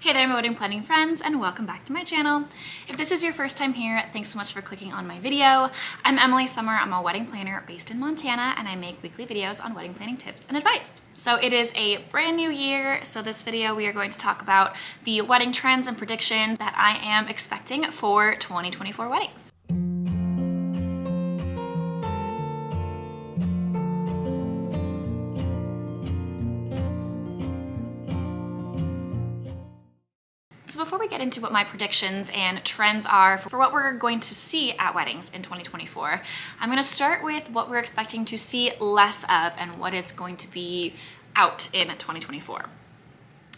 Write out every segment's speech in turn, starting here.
Hey there, my wedding planning friends, and welcome back to my channel. If this is your first time here, thanks so much for clicking on my video. I'm Emily Summer. I'm a wedding planner based in Montana, and I make weekly videos on wedding planning tips and advice. So it is a brand new year, so this video we are going to talk about the wedding trends and predictions that I am expecting for 2024 weddings. So before we get into what my predictions and trends are for what we're going to see at weddings in 2024, I'm going to start with what we're expecting to see less of and what is going to be out in 2024.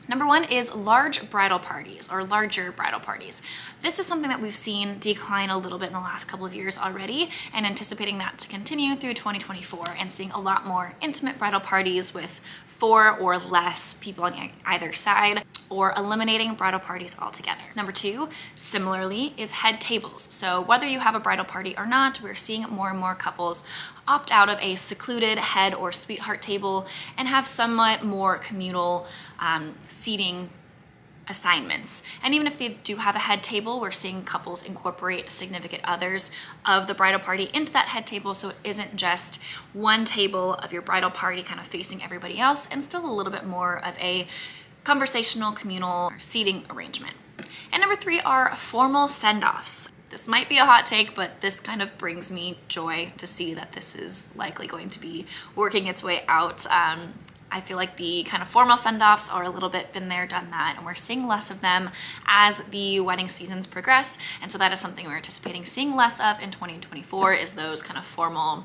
Number one is large bridal parties or larger bridal parties. This is something that we've seen decline a little bit in the last couple of years already, and anticipating that to continue through 2024 and seeing a lot more intimate bridal parties with 4 or less people on either side, or eliminating bridal parties altogether. Number two, similarly, is head tables. So whether you have a bridal party or not, we're seeing more and more couples opt out of a secluded head or sweetheart table and have somewhat more communal seating assignments. And even if they do have a head table, we're seeing couples incorporate significant others of the bridal party into that head table, so it isn't just one table of your bridal party kind of facing everybody else, and still a little bit more of a conversational, communal seating arrangement. And number three are formal send-offs. This might be a hot take, but this kind of brings me joy to see that this is likely going to be working its way out. I feel like the kind of formal send-offs are a little bit been there, done that, and we're seeing less of them as the wedding seasons progress. And so that is something we're anticipating seeing less of in 2024, is those kind of formal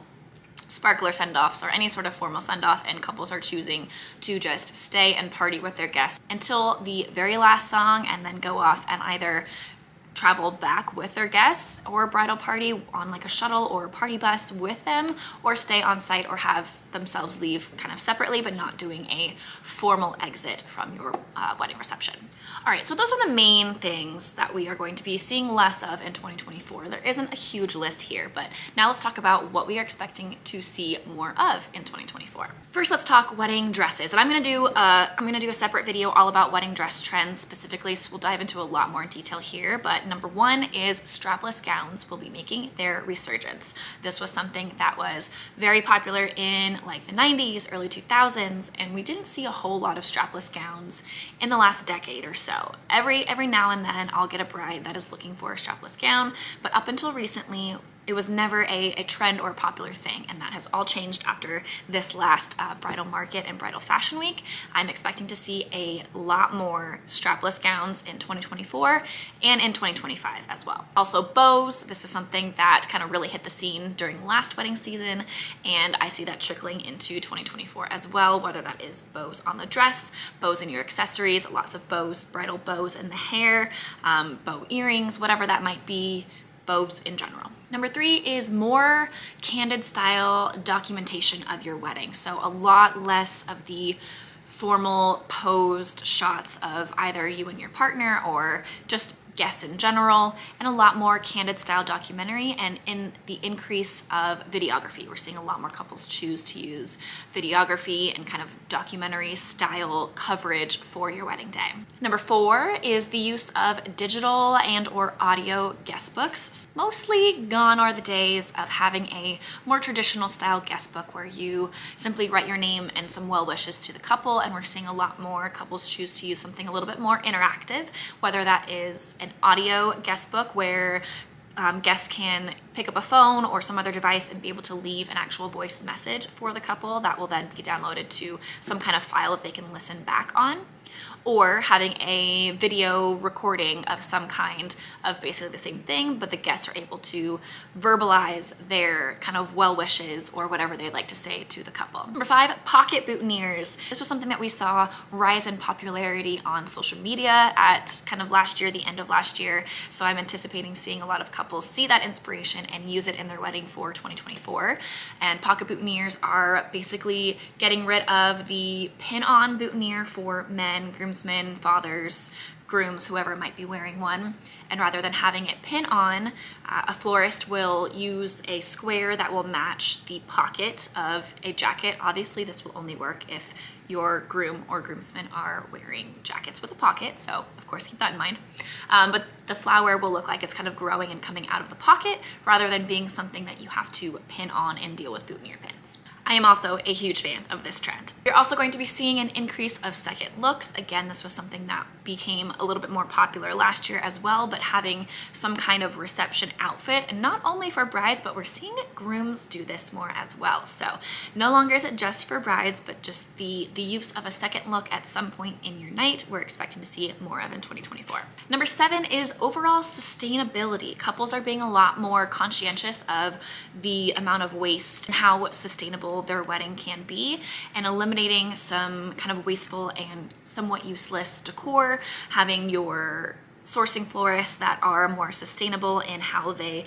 sparkler send-offs or any sort of formal send-off, and couples are choosing to just stay and party with their guests until the very last song and then go off and either travel back with their guests or bridal party on like a shuttle or a party bus with them, or stay on site or have themselves leave kind of separately, but not doing a formal exit from your wedding reception. All right, so those are the main things that we are going to be seeing less of in 2024. There isn't a huge list here, but now let's talk about what we are expecting to see more of in 2024. First, let's talk wedding dresses, and I'm gonna do a separate video all about wedding dress trends specifically, so we'll dive into a lot more in detail here. But number one is strapless gowns will be making their resurgence. This was something that was very popular in like the 90s, early 2000s, and we didn't see a whole lot of strapless gowns in the last decade or so. Every now and then I'll get a bride that is looking for a strapless gown, but up until recently, it was never a trend or a popular thing, and that has all changed after this last bridal market and bridal fashion week. I'm expecting to see a lot more strapless gowns in 2024 and in 2025 as well. Also bows, this is something that kind of really hit the scene during last wedding season, and I see that trickling into 2024 as well, whether that is bows on the dress, bows in your accessories, lots of bows, bridal bows in the hair, bow earrings, whatever that might be, bows in general. Number three is more candid style documentation of your wedding. So a lot less of the formal posed shots of either you and your partner or just guests in general, and a lot more candid style documentary, and in the increase of videography. We're seeing a lot more couples choose to use videography and kind of documentary style coverage for your wedding day. Number four is the use of digital and or audio guest books. Mostly gone are the days of having a more traditional style guest book where you simply write your name and some well wishes to the couple, and we're seeing a lot more couples choose to use something a little bit more interactive, whether that is an audio guest book where guests can pick up a phone or some other device and be able to leave an actual voice message for the couple that will then be downloaded to some kind of file that they can listen back on, or having a video recording of some kind of basically the same thing, but the guests are able to verbalize their kind of well wishes or whatever they'd like to say to the couple. Number five, pocket boutonnieres. This was something that we saw rise in popularity on social media at kind of last year, the end of last year. So I'm anticipating seeing a lot of couples see that inspiration and use it in their wedding for 2024. And pocket boutonnieres are basically getting rid of the pin-on boutonniere for men, groomsmen, fathers, grooms, whoever might be wearing one, and rather than having it pin on, a florist will use a square that will match the pocket of a jacket. Obviously, this will only work if your groom or groomsmen are wearing jackets with a pocket, so of course keep that in mind. But the flower will look like it's kind of growing and coming out of the pocket rather than being something that you have to pin on and deal with boutonniere pins. I am also a huge fan of this trend. You're also going to be seeing an increase of second looks. Again, this was something that became a little bit more popular last year as well, but having some kind of reception outfit, and not only for brides, but we're seeing grooms do this more as well. So no longer is it just for brides, but just the use of a second look at some point in your night, we're expecting to see more of in 2024. Number 7 is overall sustainability. Couples are being a lot more conscientious of the amount of waste and how sustainable their wedding can be, and eliminating some kind of wasteful and somewhat useless decor, having your sourcing florists that are more sustainable in how they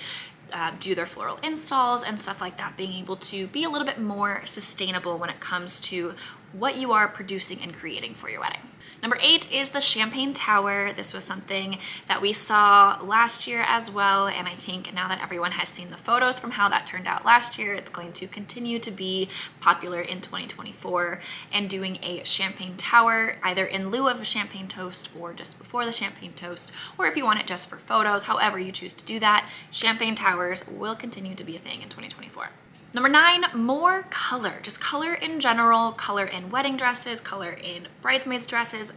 do their floral installs and stuff like that, being able to be a little bit more sustainable when it comes to what you are producing and creating for your wedding. Number 8 is the champagne tower. This was something that we saw last year as well, and I think now that everyone has seen the photos from how that turned out last year, it's going to continue to be popular in 2024, and doing a champagne tower either in lieu of a champagne toast or just before the champagne toast, or if you want it just for photos, however you choose to do that, champagne towers will continue to be a thing in 2024. Number 9, more color. Just color in general, color in wedding dresses, color in bridesmaids dresses,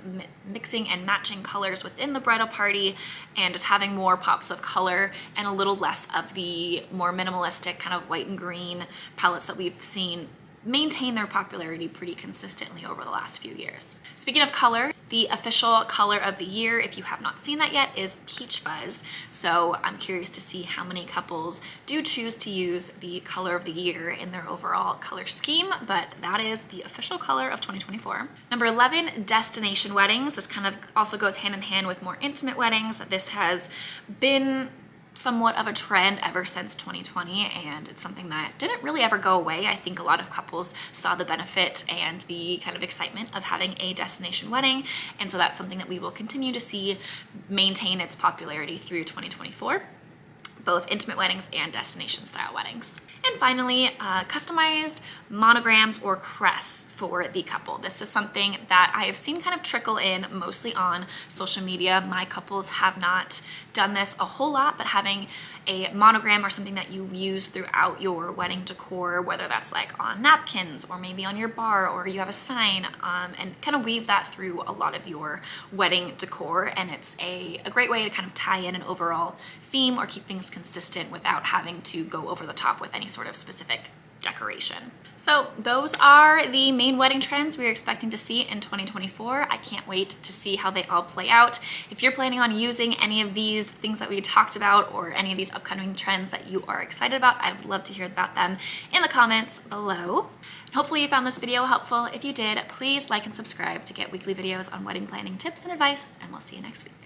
mixing and matching colors within the bridal party, and just having more pops of color and a little less of the more minimalistic kind of white and green palettes that we've seen maintain their popularity pretty consistently over the last few years. Speaking of color, the official color of the year, if you have not seen that yet, is peach fuzz. So I'm curious to see how many couples do choose to use the color of the year in their overall color scheme, but that is the official color of 2024. Number 11, destination weddings. This kind of also goes hand in hand with more intimate weddings. This has been somewhat of a trend ever since 2020, and it's something that didn't really ever go away. I think a lot of couples saw the benefit and the kind of excitement of having a destination wedding, and so that's something that we will continue to see maintain its popularity through 2024, both intimate weddings and destination style weddings. And finally, customized monograms or crests for the couple. This is something that I have seen kind of trickle in mostly on social media. My couples have not done this a whole lot, but having a monogram or something that you use throughout your wedding decor, whether that's like on napkins or maybe on your bar, or you have a sign, and kind of weave that through a lot of your wedding decor. And it's a great way to kind of tie in an overall theme or keep things consistent without having to go over the top with any sort of specific decoration. So those are the main wedding trends we're expecting to see in 2024. I can't wait to see how they all play out. If you're planning on using any of these things that we talked about or any of these upcoming trends that you are excited about, I would love to hear about them in the comments below. Hopefully you found this video helpful. If you did, please like and subscribe to get weekly videos on wedding planning tips and advice, and we'll see you next week.